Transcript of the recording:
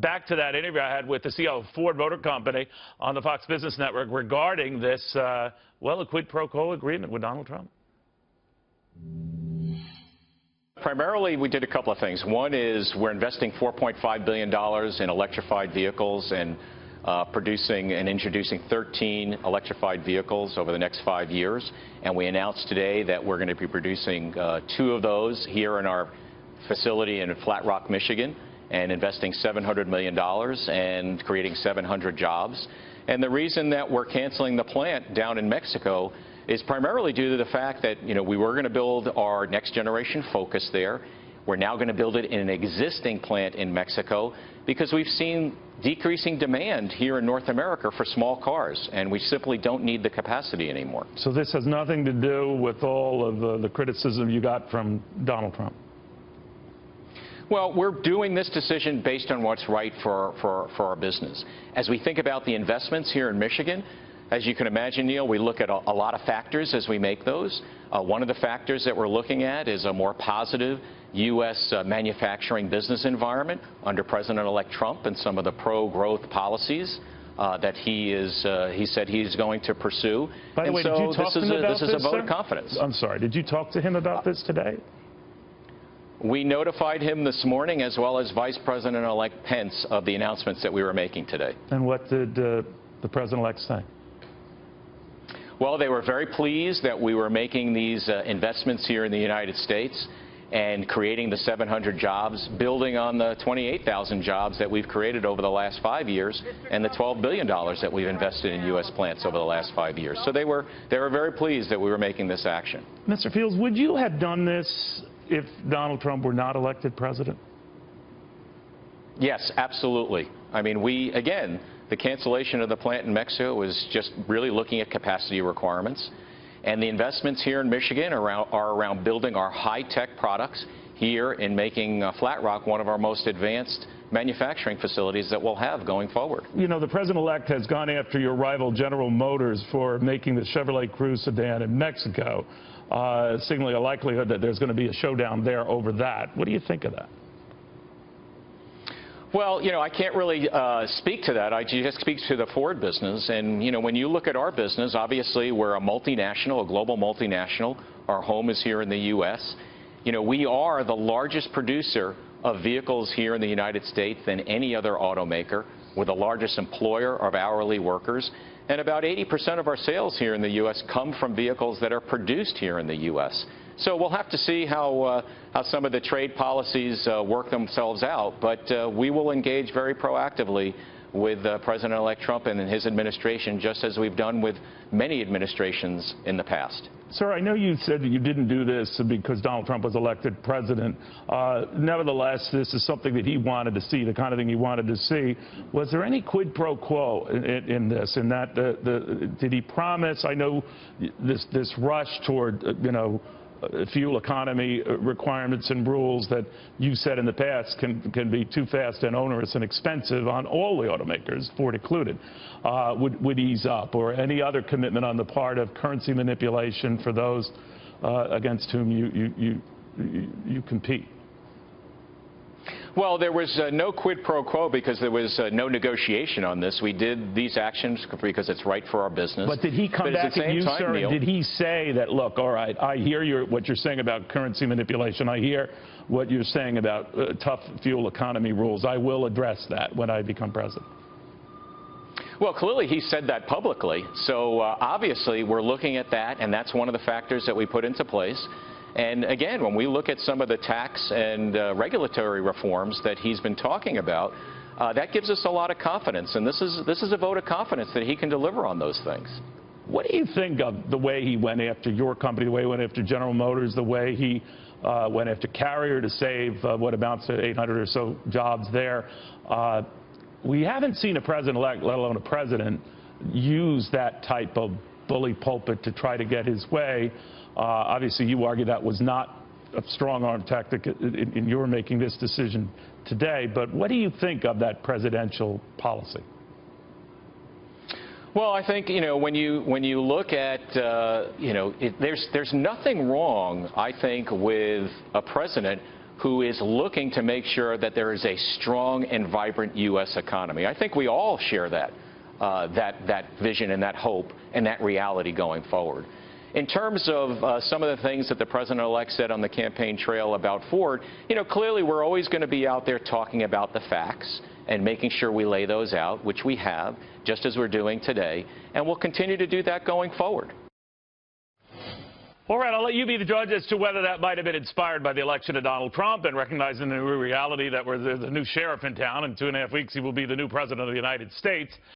back to that interview I had with the CEO of Ford Motor Company on the Fox Business Network regarding this, well, a quid pro quo agreement with Donald Trump. Primarily, we did a couple of things. One is we're investing $4.5 billion in electrified vehicles and producing and introducing 13 electrified vehicles over the next 5 years. And we announced today that we're going to be producing 2 of those here in our facility in Flat Rock, Michigan, and investing $700 million and creating 700 jobs. And the reason that we're canceling the plant down in Mexico is primarily due to the fact that, we were going to build our next generation Focus there. We're now going to build it in an existing plant in Mexico because we've seen decreasing demand here in North America for small cars, and we simply don't need the capacity anymore. So this has nothing to do with all of the criticism you got from Donald Trump? Well, we're doing this decision based on what's right for our business. As we think about the investments here in Michigan, as you can imagine, Neil, we look at a lot of factors as we make those. One of the factors that we're looking at is a more positive U.S. manufacturing business environment under President-elect Trump and some of the pro-growth policies that he said he's going to pursue. By the way, did you talk to him about this? This is a vote of confidence. I'm sorry. Did you talk to him about this today? We notified him this morning, as well as Vice President-elect Pence, of the announcements that we were making today. And what did the President-elect say? Well, they were very pleased that we were making these investments here in the United States and creating the 700 jobs, building on the 28,000 jobs that we've created over the last 5 years and the $12 billion that we've invested in U.S. plants over the last 5 years. So they were very pleased that we were making this action. Mr. Fields, would you have done this if Donald Trump were not elected president? Yes, absolutely. I mean, again, the cancellation of the plant in Mexico was just really looking at capacity requirements. And the investments here in Michigan are around building our high-tech products here and making Flat Rock one of our most advanced manufacturing facilities that we'll have going forward. The President-elect has gone after your rival General Motors for making the Chevrolet Cruze sedan in Mexico, signaling a likelihood that there's going to be a showdown there over that. What do you think of that? Well, I can't really speak to that. I just speak to the Ford business. And, when you look at our business, obviously we're a multinational, a global multinational. Our home is here in the U.S. We are the largest producer of vehicles here in the United States than any other automaker. We're the largest employer of hourly workers. And about 80% of our sales here in the U.S. come from vehicles that are produced here in the U.S. So we'll have to see how some of the trade policies work themselves out. But we will engage very proactively with President-elect Trump and his administration, just as we've done with many administrations in the past. Sir, I know you said that you didn't do this because Donald Trump was elected president. Nevertheless, this is something that he wanted to see, the kind of thing he wanted to see. Was there any quid pro quo in this? In that, did he promise? I know this rush toward, fuel economy requirements and rules that you've said in the past can be too fast and onerous and expensive on all the automakers, Ford included, would ease up, or any other commitment on the part of currency manipulation for those against whom you compete? Well, there was no quid pro quo because there was no negotiation on this. We did these actions because it's right for our business. But did he come back at you, sir, and did he say that, look, all right, I hear what you're saying about currency manipulation. I hear what you're saying about tough fuel economy rules. I will address that when I become president. Well, clearly he said that publicly. So obviously we're looking at that, and that's one of the factors that we put into place. And again, when we look at some of the tax and regulatory reforms that he's been talking about, that gives us a lot of confidence. And this is a vote of confidence that he can deliver on those things. What do you think of the way he went after your company, the way he went after General Motors, the way he went after Carrier to save what amounts to 800 or so jobs there? We haven't seen a president-elect, let alone a president, use that type of bully pulpit to try to get his way. Obviously, you argue that was not a strong-arm tactic in your making this decision today. But what do you think of that presidential policy? Well, I think, when you look at, there's nothing wrong, I think, with a president who is looking to make sure that there is a strong and vibrant U.S. economy. I think we all share that vision and that hope and that reality going forward. In terms of some of the things that the president-elect said on the campaign trail about Ford, clearly we're always going to be out there talking about the facts and making sure we lay those out, which we have, just as we're doing today, and we'll continue to do that going forward. All right, I'll let you be the judge as to whether that might have been inspired by the election of Donald Trump and recognizing the new reality that there's a new sheriff in town. In 2.5 weeks, he will be the new president of the United States.